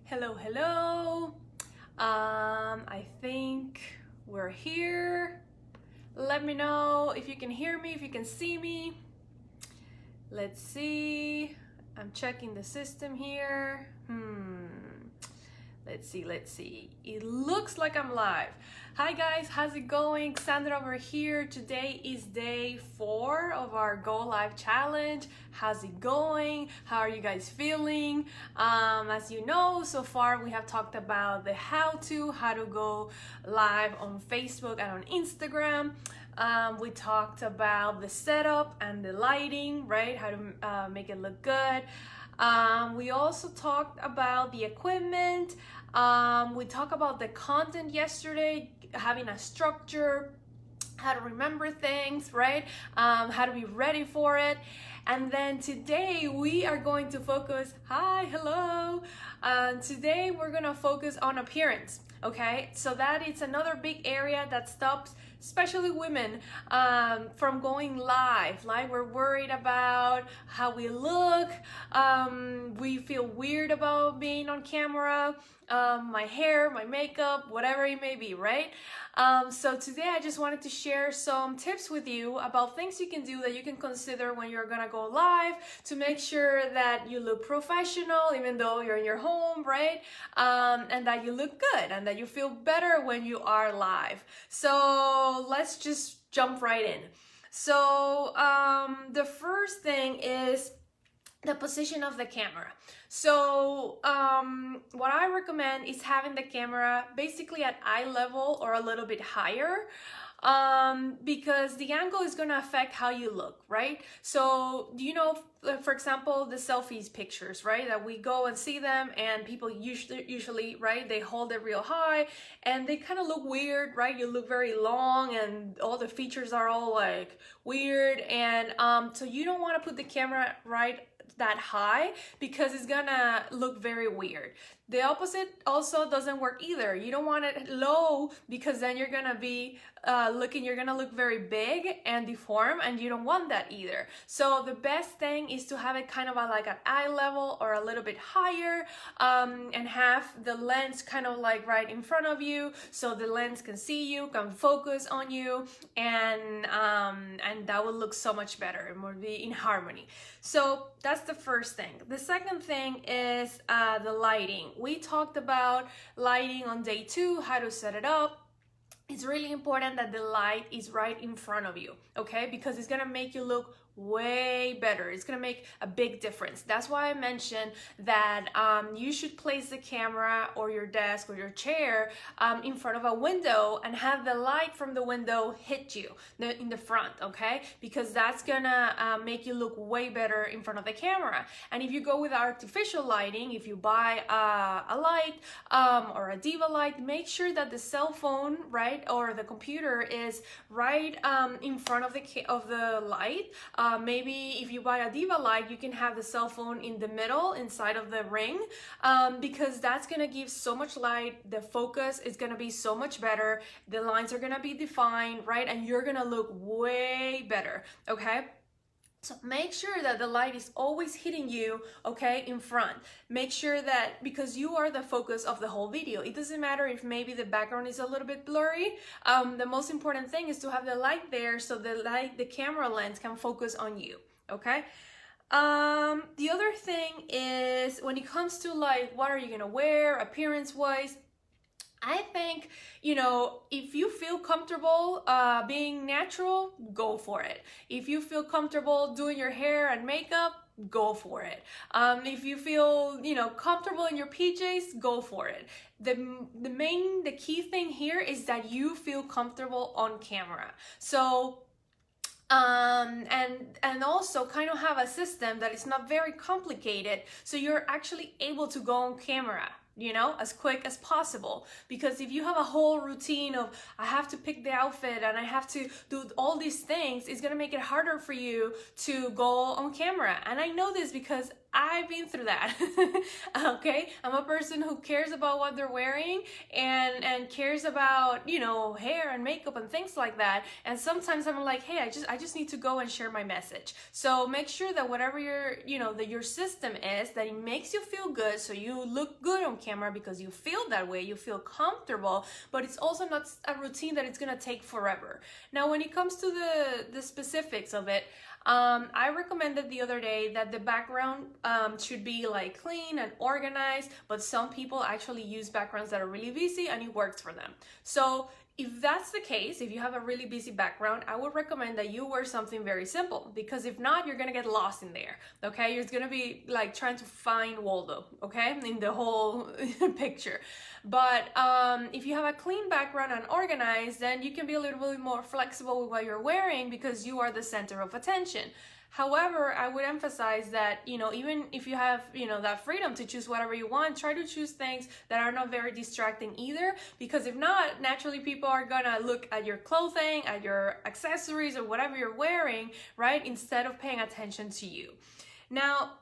Hello, hello. I think we're here. Let me know if you can hear me, if you can see me. Let's see. I'm checking the system here. Let's see. It looks like I'm live. Hi guys, how's it going? Sandra over here. Today is day 4 of our Go Live challenge. How's it going? How are you guys feeling? As you know, so far we have talked about the how to go live on Facebook and on Instagram. We talked about the setup and the lighting, right? How to make it look good. We also talked about the equipment. We talked about the content yesterday, having a structure, how to remember things, right? How to be ready for it. And then today we are going to focus, hello. Today we're gonna focus on appearance, okay? So that is another big area that stops especially women from going live. Like, we're worried about how we look, we feel weird about being on camera, my hair, my makeup, whatever it may be, right? So today I just wanted to share some tips with you about things you can do that you can consider when you're gonna go live to make sure that you look professional even though you're in your home, right? And that you look good and that you feel better when you are live. So let's just jump right in. So the first thing is the position of the camera. So what I recommend is having the camera basically at eye level or a little bit higher, because the angle is going to affect how you look, right? So you know, for example, the selfies pictures, right, that we go and see them, and people usually, right, they hold it real high and they kind of look weird, right? You look very long and all the features are all like weird, and so you don't want to put the camera right that high because it's gonna look very weird. The opposite also doesn't work either. You don't want it low because then you're gonna be you're gonna look very big and deformed, and you don't want that either. So the best thing is to have it kind of like at eye level or a little bit higher, and have the lens kind of like right in front of you, so the lens can see you, can focus on you, and that will look so much better and will be in harmony. So that's the first thing. The second thing is the lighting. We talked about lighting on day 2, how to set it up. It's really important that the light is right in front of you, okay? Because it's gonna make you look way better. It's gonna make a big difference. That's why I mentioned that you should place the camera or your desk or your chair in front of a window and have the light from the window hit you in the front, okay? Because that's gonna make you look way better in front of the camera. And if you go with artificial lighting, if you buy a light or a Diva light, make sure that the cell phone, right, or the computer is right in front of the light. Maybe if you buy a Diva light, you can have the cell phone in the middle, inside of the ring, because that's gonna give so much light. The focus is gonna be so much better. The lines are gonna be defined, right? And you're gonna look way better, okay? So make sure that the light is always hitting you, okay, in front. Make sure that, because you are the focus of the whole video. It doesn't matter if maybe the background is a little bit blurry. The most important thing is to have the light there so the camera lens can focus on you, okay? The other thing is, when it comes to like, what are you gonna wear appearance-wise, I think, you know, if you feel comfortable being natural, go for it. If you feel comfortable doing your hair and makeup, go for it. If you feel, you know, comfortable in your PJs, go for it. The key thing here is that you feel comfortable on camera. So and also kind of have a system that is not very complicated, so you're actually able to go on camera, you know, as quick as possible. Because if you have a whole routine of, I have to pick the outfit and I have to do all these things, it's gonna make it harder for you to go on camera. And I know this because I've been through that. Okay, I'm a person who cares about what they're wearing and cares about, you know, hair and makeup and things like that. And sometimes I'm like, hey, I just need to go and share my message. So make sure that whatever your system is, that it makes you feel good, so you look good on camera because you feel that way, you feel comfortable, but it's also not a routine that it's gonna take forever. Now, when it comes to the specifics of it, I recommended the other day that the background should be like clean and organized, but some people actually use backgrounds that are really busy and it works for them. So if that's the case, if you have a really busy background, I would recommend that you wear something very simple, because if not, you're gonna get lost in there, okay? You're gonna be like trying to find Waldo, okay, in the whole picture. But if you have a clean background and organized, then you can be a little bit more flexible with what you're wearing because you are the center of attention. However, I would emphasize that, you know, even if you have, you know, that freedom to choose whatever you want, try to choose things that are not very distracting either, because if not, naturally people are gonna look at your clothing, at your accessories, or whatever you're wearing, right, instead of paying attention to you. Now,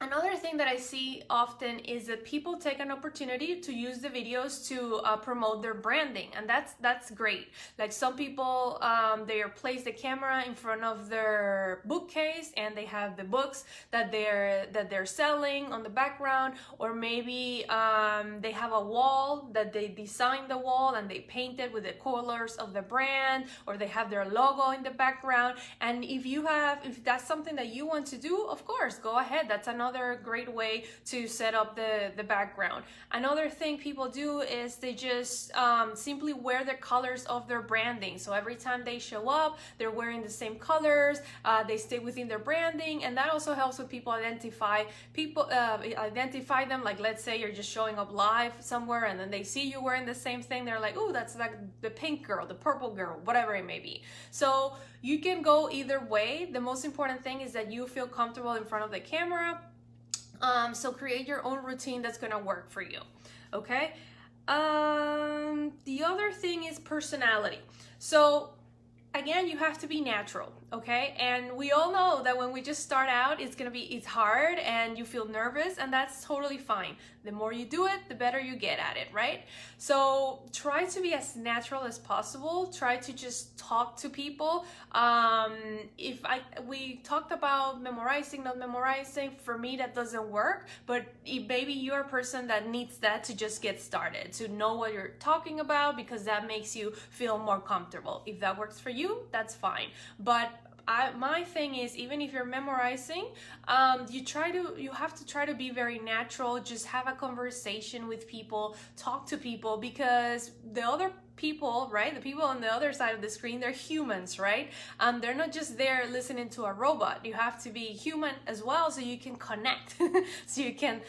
another thing that I see often is that people take an opportunity to use the videos to promote their branding, and that's great. Like some people, they place the camera in front of their bookcase and they have the books that they're selling on the background, or maybe they have a wall that they designed the wall and they paint it with the colors of the brand, or they have their logo in the background. And if that's something that you want to do, of course, go ahead. That's another great way to set up the background. Another thing people do is they just simply wear the colors of their branding. So every time they show up, they're wearing the same colors, they stay within their branding, and that also helps with people identify them. Like, let's say you're just showing up live somewhere and then they see you wearing the same thing, they're like, oh, that's like the pink girl, the purple girl, whatever it may be. So you can go either way. The most important thing is that you feel comfortable in front of the camera. So create your own routine that's gonna work for you, okay? The other thing is personality. So again, you have to be natural, okay? And we all know that when we just start out, it's hard and you feel nervous, and that's totally fine. The more you do it, the better you get at it, right? So try to be as natural as possible. Try to just talk to people. We talked about memorizing, not memorizing. For me, that doesn't work, but maybe you're a person that needs that to just get started, to know what you're talking about, because that makes you feel more comfortable. If that works for you, that's fine. But my thing is, even if you're memorizing, you have to try to be very natural. Just have a conversation with people, talk to people, because the other people, right? The people on the other side of the screen, they're humans, right? They're not just there listening to a robot. You have to be human as well, so you can connect, so you can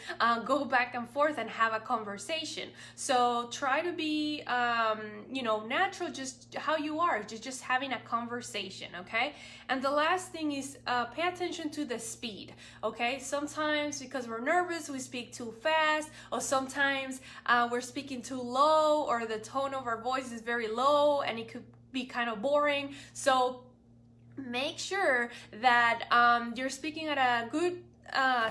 go back and forth and have a conversation. So try to be, natural, just how you are, just having a conversation, okay? And the last thing is pay attention to the speed, okay? Sometimes because we're nervous, we speak too fast, or sometimes we're speaking too low, or the tone of our voice is very low and it could be kind of boring. So make sure that you're speaking at a good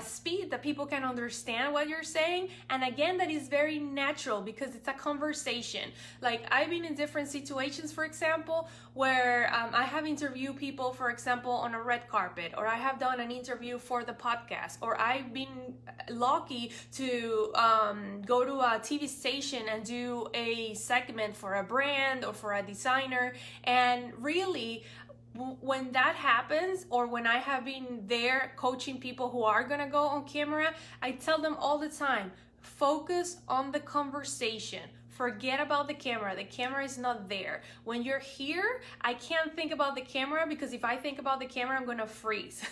speed that people can understand what you're saying, and again, that is very natural because it's a conversation. Like, I've been in different situations, for example, where I have interviewed people, for example, on a red carpet, or I have done an interview for the podcast, or I've been lucky to go to a TV station and do a segment for a brand or for a designer. And really, when that happens, or when I have been there coaching people who are gonna go on camera, I tell them all the time, focus on the conversation. Forget about the camera. The camera is not there. When you're here, I can't think about the camera, because if I think about the camera, I'm gonna freeze.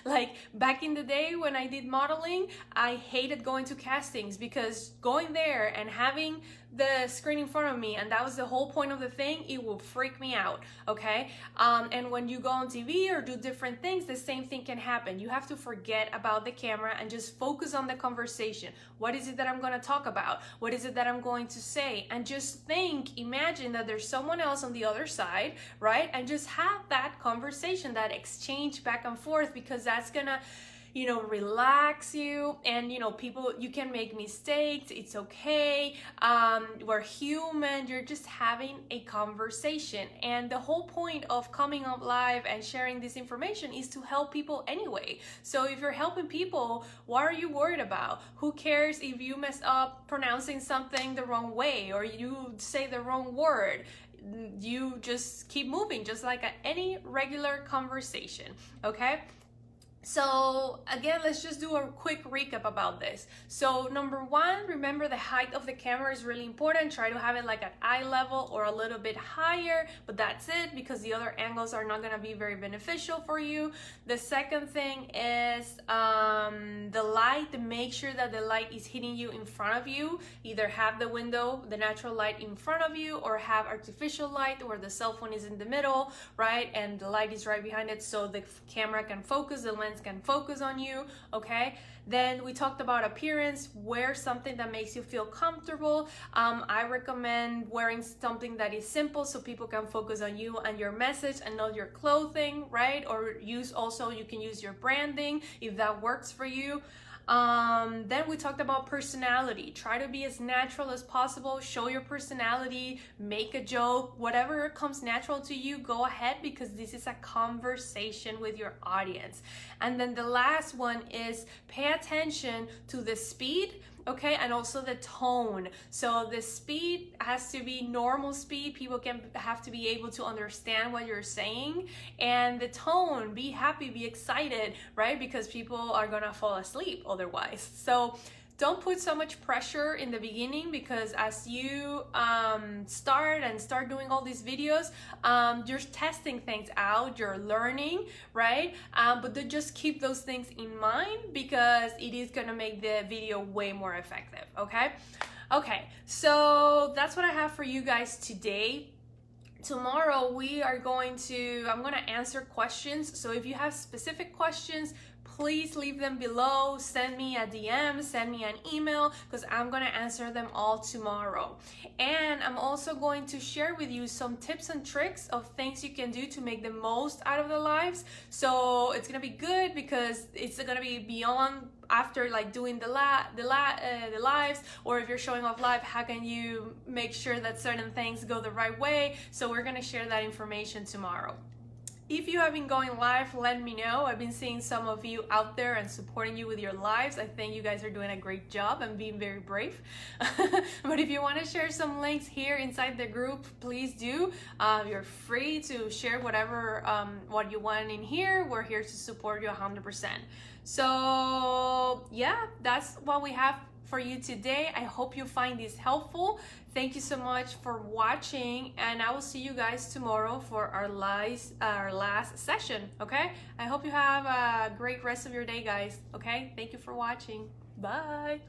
Like back in the day when I did modeling, I hated going to castings, because going there and having the screen in front of me, and that was the whole point of the thing, it will freak me out, okay? And when you go on TV or do different things, the same thing can happen. You have to forget about the camera and just focus on the conversation. What is it that I'm going to talk about? What is it that I'm going to say? And just imagine that there's someone else on the other side, right? And just have that conversation, that exchange back and forth, because that's gonna relax you. And people, you can make mistakes, it's okay. We're human. You're just having a conversation, and the whole point of coming up live and sharing this information is to help people anyway. So if you're helping people, what are you worried about? Who cares if you mess up pronouncing something the wrong way or you say the wrong word? You just keep moving, just like any regular conversation, okay? So again, let's just do a quick recap about this. So number one, remember the height of the camera is really important. Try to have it like at eye level or a little bit higher, but that's it, because the other angles are not going to be very beneficial for you. The second thing is the light. Make sure that the light is hitting you in front of you. Either have the window, the natural light in front of you, or have artificial light where the cell phone is in the middle, right? And the light is right behind it, so the camera can focus, the lens can focus on you, okay? Then we talked about appearance. Wear something that makes you feel comfortable. I recommend wearing something that is simple so people can focus on you and your message and not your clothing, right? Or you can use your branding if that works for you. Then we talked about personality. Try to be as natural as possible. Show your personality, make a joke, whatever comes natural to you, go ahead, because this is a conversation with your audience. And then the last one is pay attention to the speed, okay, and also the tone. So the speed has to be normal speed. People have to be able to understand what you're saying. And the tone, be happy, be excited, right? Because people are gonna fall asleep otherwise. So don't put so much pressure in the beginning, because as you start doing all these videos, you're testing things out, you're learning, right? But just keep those things in mind, because it is gonna make the video way more effective, okay? Okay, so that's what I have for you guys today. Tomorrow I'm gonna answer questions. So if you have specific questions, please leave them below. Send me a DM, send me an email, because I'm gonna answer them all tomorrow. And I'm also going to share with you some tips and tricks of things you can do to make the most out of the lives. So it's gonna be good, because it's gonna be beyond after like doing the lives, or if you're showing off live, how can you make sure that certain things go the right way? So we're gonna share that information tomorrow. If you have been going live, let me know. I've been seeing some of you out there and supporting you with your lives. I think you guys are doing a great job and being very brave. But if you want to share some links here inside the group, please do. You're free to share whatever what you want in here. We're here to support you 100%. So yeah, that's what we have for you today. I hope you find this helpful. Thank you so much for watching, and I will see you guys tomorrow for our last session, okay? I hope you have a great rest of your day, guys, okay? Thank you for watching. Bye.